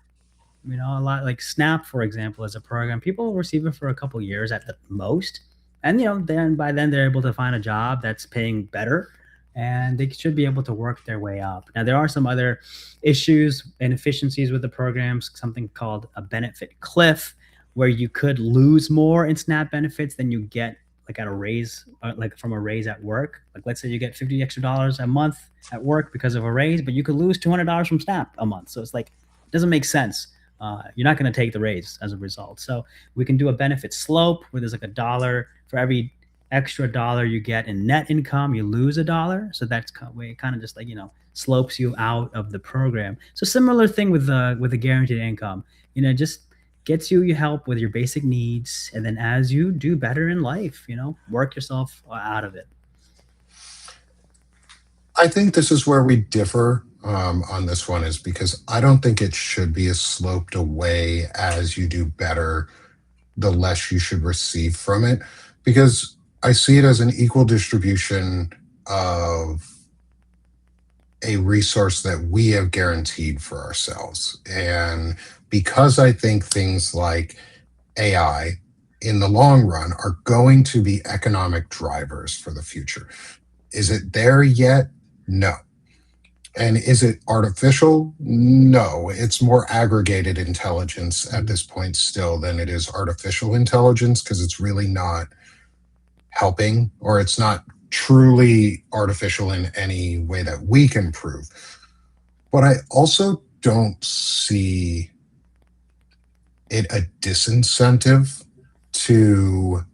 A lot like Snap, for example, is a program people will receive it for a couple years at the most, and then by then they're able to find a job that's paying better, and they should be able to work their way up. Now there are some other issues and inefficiencies with the programs, something called a benefit cliff, where you could lose more in Snap benefits than you get like at a raise, like from a raise at work. Like let's say you get $50 extra a month at work because of a raise, but you could lose $200 from Snap a month. So it's like it doesn't make sense. You're not going to take the raise as a result. So we can do a benefit slope where there's like a dollar for every extra dollar you get in net income, you lose a dollar. So that's way it kind of just like slopes you out of the program. So similar thing with the guaranteed income. Just gets you help with your basic needs, and then as you do better in life, work yourself out of it. I think this is where we differ on this one is because I don't think it should be as sloped away as you do better, the less you should receive from it, because I see it as an equal distribution of a resource that we have guaranteed for ourselves. And because I think things like AI in the long run are going to be economic drivers for the future. Is it there yet? No. And is it artificial? No. It's more aggregated intelligence at Mhm. this point still than it is artificial intelligence because it's really not helping or it's not truly artificial in any way that we can prove. But I also don't see it a disincentive to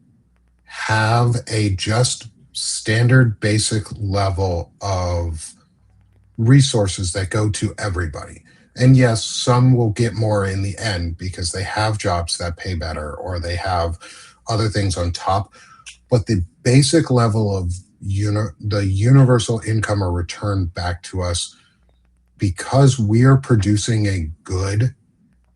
have a just standard basic level of resources that go to everybody. And yes, some will get more in the end because they have jobs that pay better or they have other things on top. But the basic level of the universal income or return back to us, because we are producing a good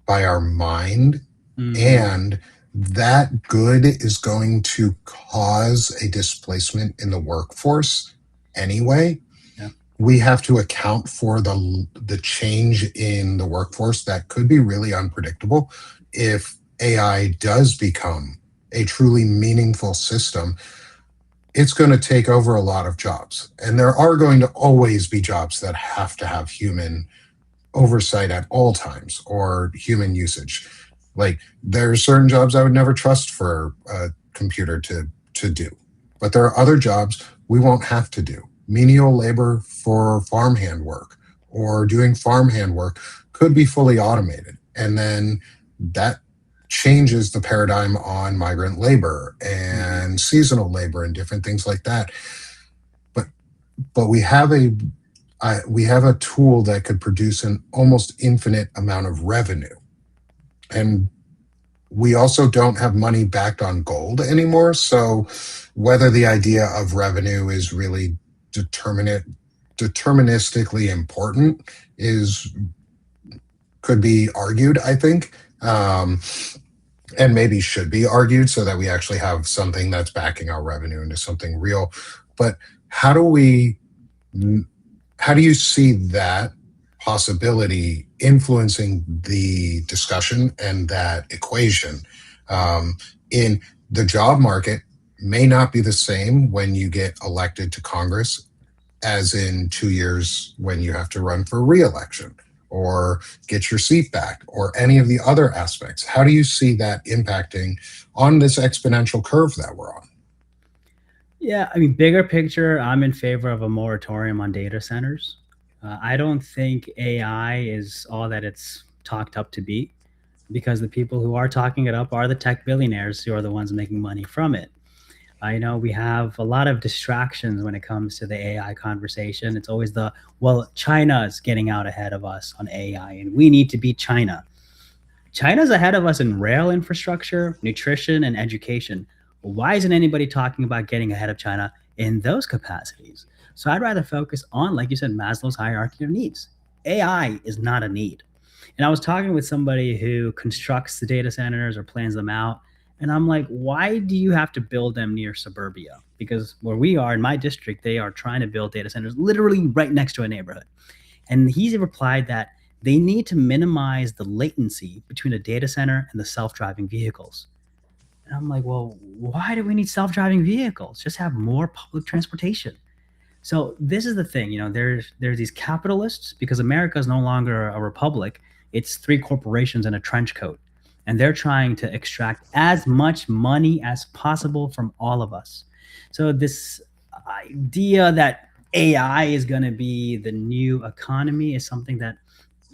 by our mind, Mhm. and that good is going to cause a displacement in the workforce anyway. Yeah. We have to account for the change in the workforce that could be really unpredictable if AI does become a truly meaningful system. It's going to take over a lot of jobs, and there are going to always be jobs that have to have human oversight at all times or human usage. Like there are certain jobs I would never trust for a computer to do, but there are other jobs we won't have to do. Menial labor for farmhand work or doing farmhand work could be fully automated, and then that changes the paradigm on migrant labor Mhm. and seasonal labor and different things like that. But but we have a tool that could produce an almost infinite amount of revenue. And we also don't have money backed on gold anymore. So whether the idea of revenue is really deterministically important is could be argued, I think. And maybe should be argued so that we actually have something that's backing our revenue into something real. But how do we how do you see that possibility influencing the discussion and that equation in the job market may not be the same when you get elected to Congress as in 2 years when you have to run for reelection or get your seat back or any of the other aspects. How do you see that impacting on this exponential curve that we're on? Yeah, I mean, bigger picture, I'm in favor of a moratorium on data centers. I don't think AI is all that it's talked up to be, because the people who are talking it up are the tech billionaires who are the ones making money from it. I know we have a lot of distractions when it comes to the AI conversation. It's always the, well, China's getting out ahead of us on AI and we need to beat China. China's ahead of us in rail infrastructure, nutrition, and education. Why isn't anybody talking about getting ahead of China in those capacities? So I'd rather focus on, like you said, Maslow's hierarchy of needs. AI is not a need. And I was talking with somebody who constructs the data centers or plans them out. And I'm like, why do you have to build them near suburbia? Because where we are in my district, they are trying to build data centers literally right next to a neighborhood. And he replied that they need to minimize the latency between a data center and the self driving vehicles. And I'm like, well, why do we need self driving vehicles? Just have more public transportation. So this is the thing, there's these capitalists, because America is no longer a republic. It's three corporations in a trench coat, and they're trying to extract as much money as possible from all of us. So this idea that AI is going to be the new economy is something that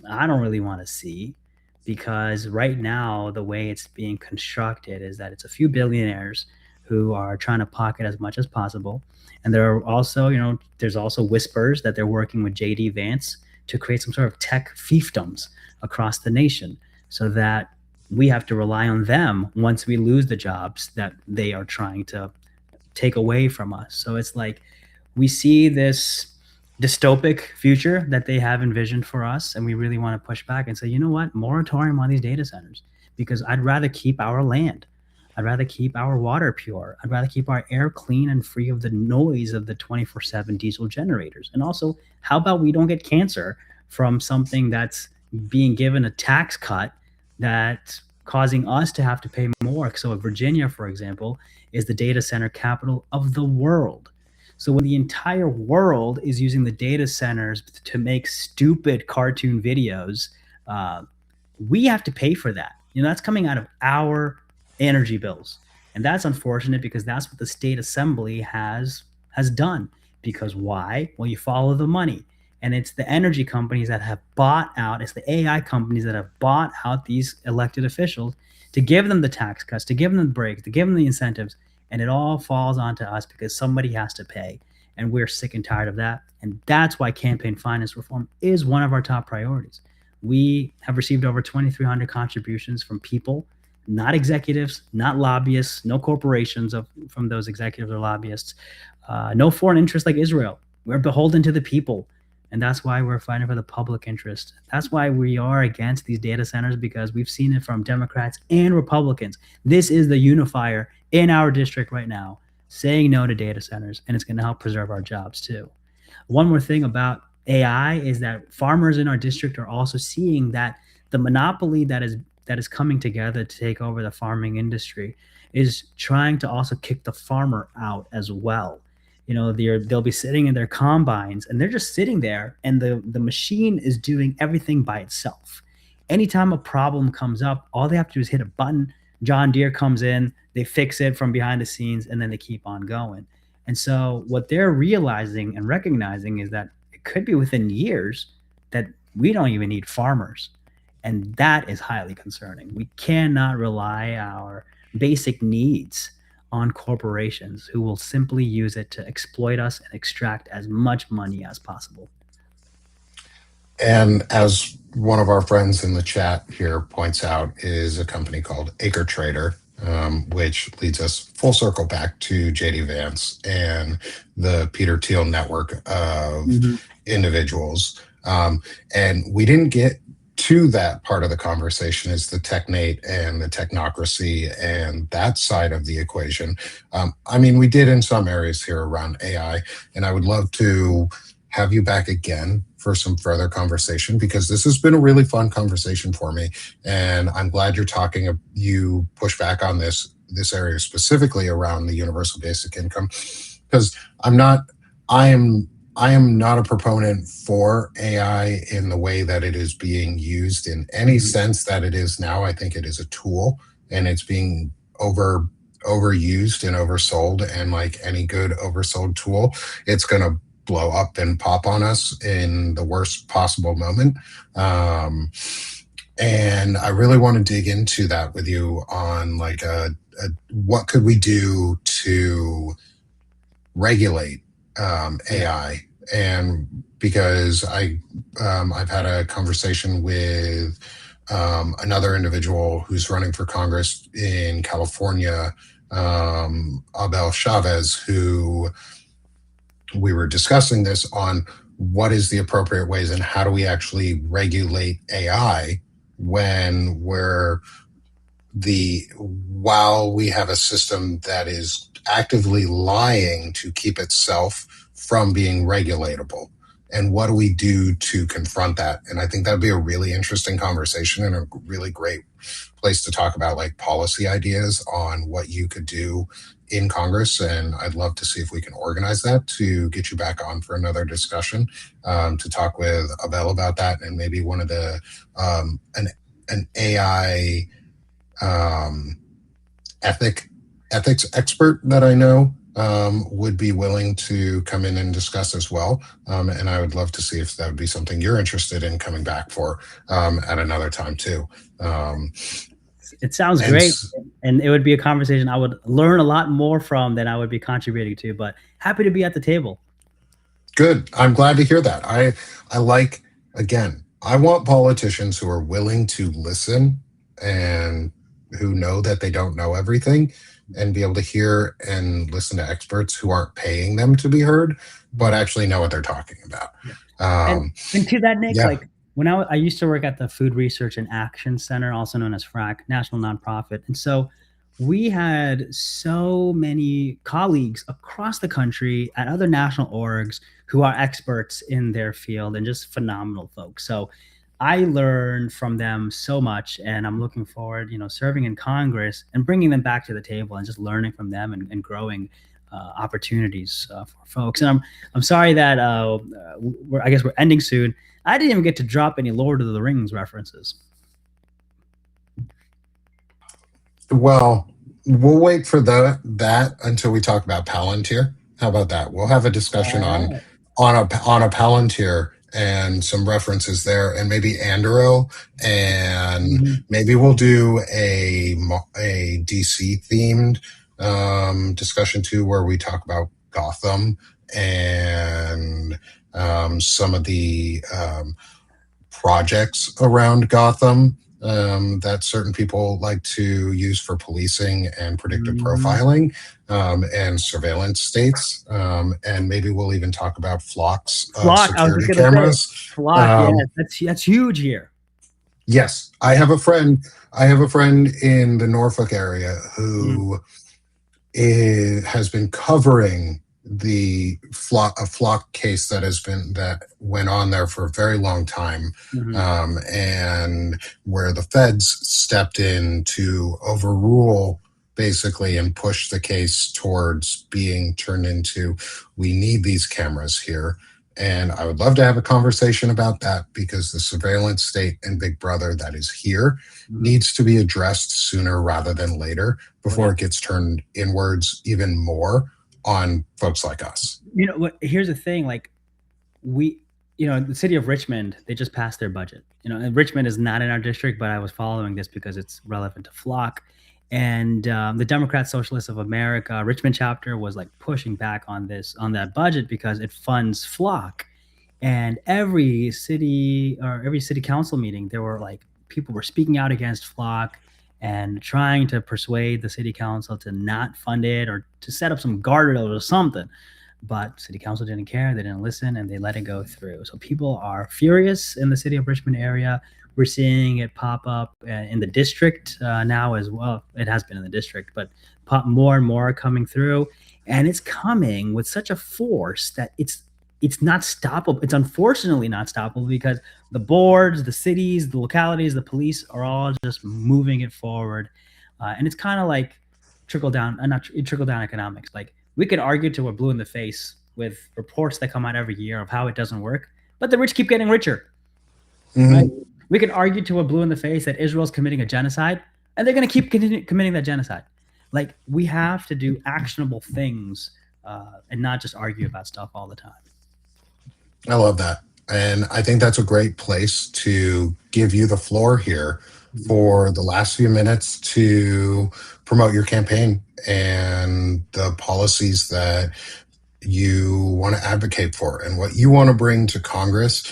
I don't really want to see, because right now the way it's being constructed is that it's a few billionaires who are trying to pocket as much as possible. And there are also, there's also whispers that they're working with JD Vance to create some sort of tech fiefdoms across the nation, so that we have to rely on them once we lose the jobs that they are trying to take away from us. So it's like we see this dystopic future that they have envisioned for us, and we really want to push back and say, you know what, moratorium on these data centers, because I'd rather keep our land. I'd rather keep our water pure. I'd rather keep our air clean and free of the noise of the 24/7 diesel generators. And also, how about we don't get cancer from something that's being given a tax cut that's causing us to have to pay more? So, Virginia, for example, is the data center capital of the world. So when the entire world is using the data centers to make stupid cartoon videos, uh, we have to pay for that. That's coming out of our energy bills, and that's unfortunate, because that's what the state assembly has done. Because why? Well, you follow the money, and it's the energy companies that have bought out. It's the AI companies that have bought out these elected officials to give them the tax cuts, to give them the breaks, to give them the incentives, and it all falls onto us because somebody has to pay, and we're sick and tired of that. And that's why campaign finance reform is one of our top priorities. We have received over 2,300 contributions from people, not executives, not lobbyists, no corporations from those executives or lobbyists, no foreign interest like Israel. We're beholden to the people. And that's why we're fighting for the public interest. That's why we are against these data centers, because we've seen it from Democrats and Republicans. This is the unifier in our district right now, saying no to data centers, and it's going to help preserve our jobs too. One more thing about AI is that farmers in our district are also seeing that the monopoly that is coming together to take over the farming industry is trying to also kick the farmer out as well. They'll be sitting in their combines and they're just sitting there, and the machine is doing everything by itself. Anytime a problem comes up, all they have to do is hit a button. John Deere comes in, they fix it from behind the scenes, and then they keep on going. And so what they're realizing and recognizing is that it could be within years that we don't even need farmers. And that is highly concerning. We cannot rely our basic needs on corporations who will simply use it to exploit us and extract as much money as possible. And as one of our friends in the chat here points out, is a company called Acre Trader, which leads us full circle back to JD Vance and the Peter Thiel network of individuals. And we didn't get to that part of the conversation, is the technate and the technocracy and that side of the equation. I mean, we did in some areas here around AI, and I would love to have you back again for some further conversation, because this has been a really fun conversation for me. And I'm glad you push back on this area specifically around the universal basic income, because I am not a proponent for AI in the way that it is being used in any sense that it is now. I think it is a tool, and it's being overused and oversold. And like any good oversold tool, it's going to blow up and pop on us in the worst possible moment. And I really want to dig into that with you on like what could we do to regulate AI. And because I've had a conversation with another individual who's running for Congress in California, Abel Chavez, who we were discussing this on what is the appropriate ways and how do we actually regulate AI when while we have a system that is actively lying to keep itself from being regulatable. And what do we do to confront that? And I think that'd be a really interesting conversation and a really great place to talk about like policy ideas on what you could do in Congress. And I'd love to see if we can organize that to get you back on for another discussion, to talk with Abel about that, and maybe one of the an AI ethics expert that I know would be willing to come in and discuss as well. And I would love to see if that would be something you're interested in coming back for at another time too. It sounds great, and it would be a conversation I would learn a lot more from than I would be contributing to, but happy to be at the table. Good. I'm glad to hear that. I like, again, I want politicians who are willing to listen and who know that they don't know everything, and be able to hear and listen to experts who aren't paying them to be heard, but actually know what they're talking about. And to that, Nick, like when I used to work at the Food Research and Action Center, also known as FRAC, national nonprofit. And so we had so many colleagues across the country at other national orgs who are experts in their field and just phenomenal folks. So I learned from them so much, and I'm looking forward, serving in Congress and bringing them back to the table and just learning from them and growing opportunities for folks. And I'm sorry that I guess we're ending soon. I didn't even get to drop any Lord of the Rings references. Well, we'll wait for that until we talk about Palantir. How about that? We'll have a discussion on a Palantir and some references there, and maybe Anduro, and maybe we'll do a DC themed discussion too, where we talk about Gotham and some of the projects around Gotham that certain people like to use for policing and predictive Mhm. profiling and surveillance states. And maybe we'll even talk about flocks of Flock, I was just security gonna say, cameras. flock, yes, Um, that's huge here. yes, I have a friend. I have a friend in the Norfolk area Mhm, who has been covering a flock case that went on there for a very long time, mhm, and where the feds stepped in to overrule basically and push the case towards being turned into, we need these cameras here. And I would love to have a conversation about that, because the surveillance state and big brother that is here mhm. needs to be addressed sooner rather than later, Oh, yeah. before it gets turned inwards even more on folks like us. You know what? Here's the thing, like, we the city of Richmond, they just passed their budget. And Richmond is not in our district, but I was following this because it's relevant to Flock. And the Democrat Socialists of America Richmond chapter was like pushing back on that budget because it funds Flock. And every city council meeting, there were like people were speaking out against Flock and trying to persuade the city council to not fund it or to set up some guardrails or something. But city council didn't care, they didn't listen, and they let it go through. So people are furious in the city of Richmond area. We're seeing it pop up in the district now as well. It has been in the district, but pop more and more coming through, and it's coming with such a force that it's not stoppable. It's unfortunately not stoppable because the boards, the cities, the localities, the police are all just moving it forward, and it's kind of like not trickle down economics. Like, we could argue till we're blue in the face with reports that come out every year of how it doesn't work, but the rich keep getting richer, right? Mhm. We could argue till we're blue in the face that Israel's committing a genocide, and they're going to keep committing that genocide. Like, we have to do actionable things and not just argue about stuff all the time. I love that. And I think that's a great place to give you the floor here Mhm. for the last few minutes to promote your campaign and the policies that you want to advocate for and what you want to bring to Congress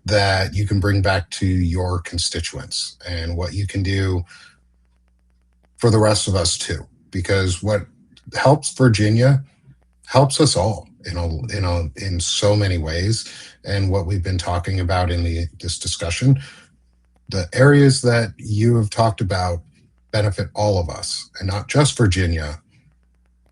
that you can bring back to your constituents, and what you can do for the rest of us too. Because what helps Virginia helps us all in so many ways. And what we've been talking about in this discussion, the areas that you have talked about benefit all of us, and not just Virginia,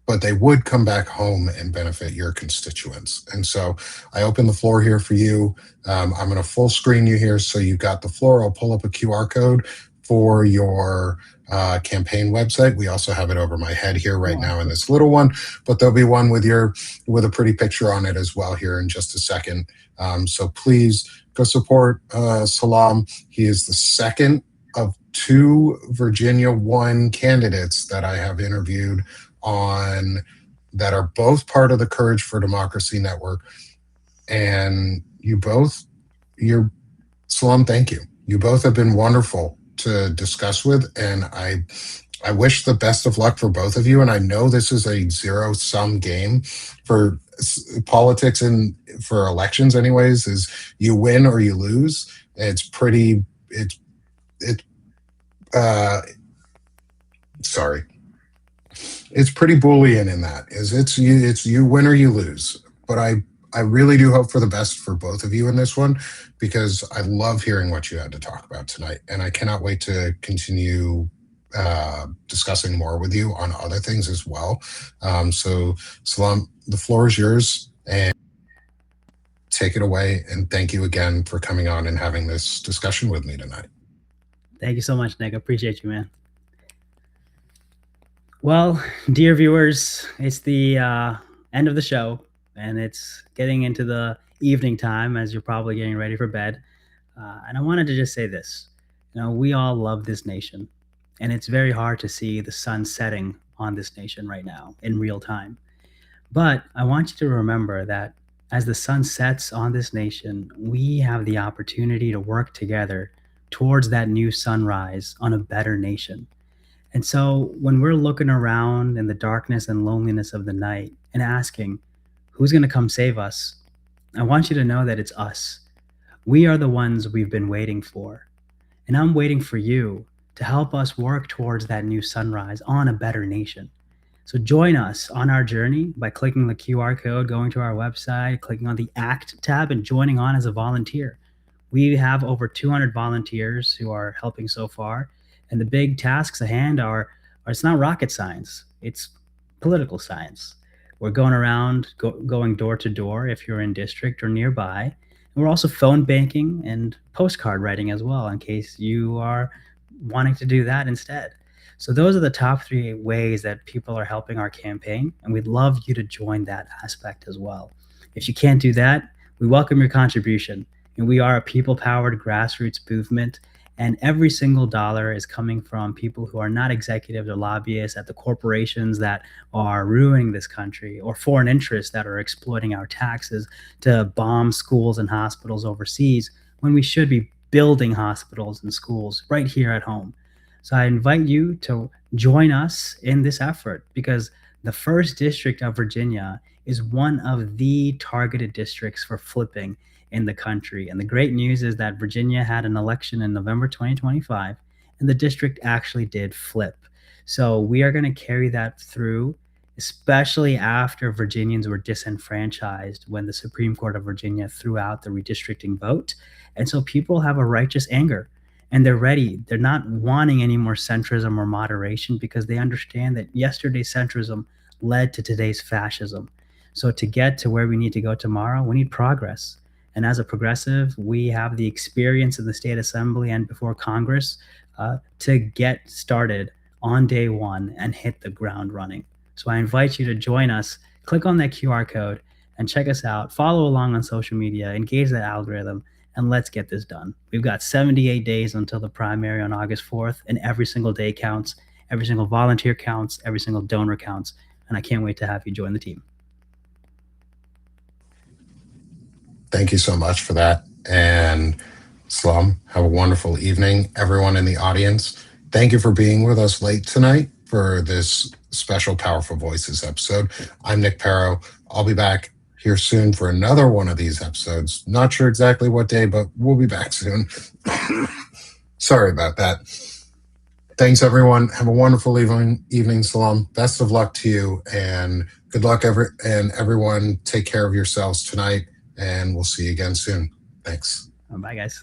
but they would come back home and benefit your constituents. And so I open the floor here for you. I'm going to full screen you here so you got the floor. I'll pull up a QR code for your campaign website. We also have it over my head here right Oh, now in awesome. this little one, but there'll be one with a pretty picture on it as well here in just a second. So please go support Salaam. He is the second of two Virginia 1 candidates that I have interviewed on that are both part of the Courage for Democracy Network. And you're Salaam, thank you. You both have been wonderful to discuss with, and I wish the best of luck for both of you. And I know this is a zero sum game for politics and for elections, anyways. Is you win or you lose. It's pretty. It's uh, sorry. It's pretty Boolean in that. It's you win or you lose. But I really do hope for the best for both of you in this one, because I love hearing what you had to talk about tonight, and I cannot wait to continue discussing more with you on other things as well. So, Salam, the floor is yours, and take it away. And thank you again for coming on and having this discussion with me tonight. Thank you so much, Nick. I appreciate you, man. Well, dear viewers, it's the end of the show, and it's getting into the evening time as you're probably getting ready for bed. And I wanted to just say this: we all love this nation, and it's very hard to see the sun setting on this nation right now in real time. But I want you to remember that as the sun sets on this nation, we have the opportunity to work together towards that new sunrise on a better nation. And so when we're looking around in the darkness and loneliness of the night and asking, who's going to come save us? I want you to know that it's us. We are the ones we've been waiting for. And I'm waiting for you to help us work towards that new sunrise on a better nation. So join us on our journey by clicking the QR code, going to our website, clicking on the ACT tab, and joining on as a volunteer. We have over 200 volunteers who are helping so far, and the big tasks at hand are it's not rocket science, it's political science. We're going around, going door to door if you're in district or nearby. And we're also phone banking and postcard writing as well, in case you are wanting to do that instead. So those are the top three ways that people are helping our campaign, and we'd love you to join that aspect as well. If you can't do that, we welcome your contribution. And we are a people powered grassroots movement. And every single dollar is coming from people who are not executives or lobbyists at the corporations that are ruining this country, or foreign interests that are exploiting our taxes to bomb schools and hospitals overseas when we should be building hospitals and schools right here at home. So I invite you to join us in this effort, because the first district of Virginia is one of the targeted districts for flipping in the country. And the great news is that Virginia had an election in November 2025, and the district actually did flip. So we are going to carry that through, especially after Virginians were disenfranchised when the Supreme Court of Virginia threw out the redistricting vote. And so people have a righteous anger, and they're ready. They're not wanting any more centrism or moderation, because they understand that yesterday's centrism led to today's fascism. So to get to where we need to go tomorrow, we need progress. And as a progressive, we have the experience in the state assembly and before Congress to get started on day one and hit the ground running. So I invite you to join us. Click on that QR code and check us out. Follow along on social media, engage that algorithm, and let's get this done. We've got 78 days until the primary on August 4th, and every single day counts. Every single volunteer counts. Every single donor counts. And I can't wait to have you join the team. Thank you so much for that. And Slum, have a wonderful evening. Everyone in the audience, thank you for being with us late tonight for this special Powerful Voices episode. I'm Nick Pero. I'll be back here soon for another one of these episodes. Not sure exactly what day, but we'll be back soon. Sorry about that. Thanks, everyone. Have a wonderful evening, Salam. Best of luck to you, and good luck, everyone. Take care of yourselves tonight, and we'll see you again soon. Thanks. Bye, guys.